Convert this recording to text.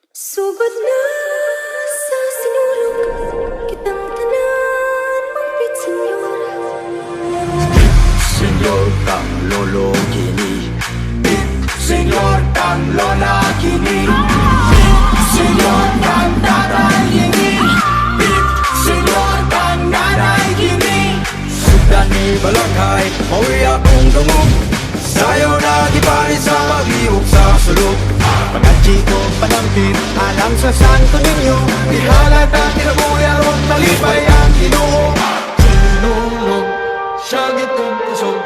Sugod na sa sinulog kitang tanan mapit senyor. Senyor kang lolo kini, senyor kang lola kini, senyor kang tatay kini, senyor kang nanay kini. Sugdan ni balakay, mauwi akong dungog. Sayo na gipalit sa paglihok sa sulok. Pagkachi ko panampit, alam sa Santo Niño, ihalata tinabuya ron, malipay ang Ginoo. Sinulog, siya gitong puso.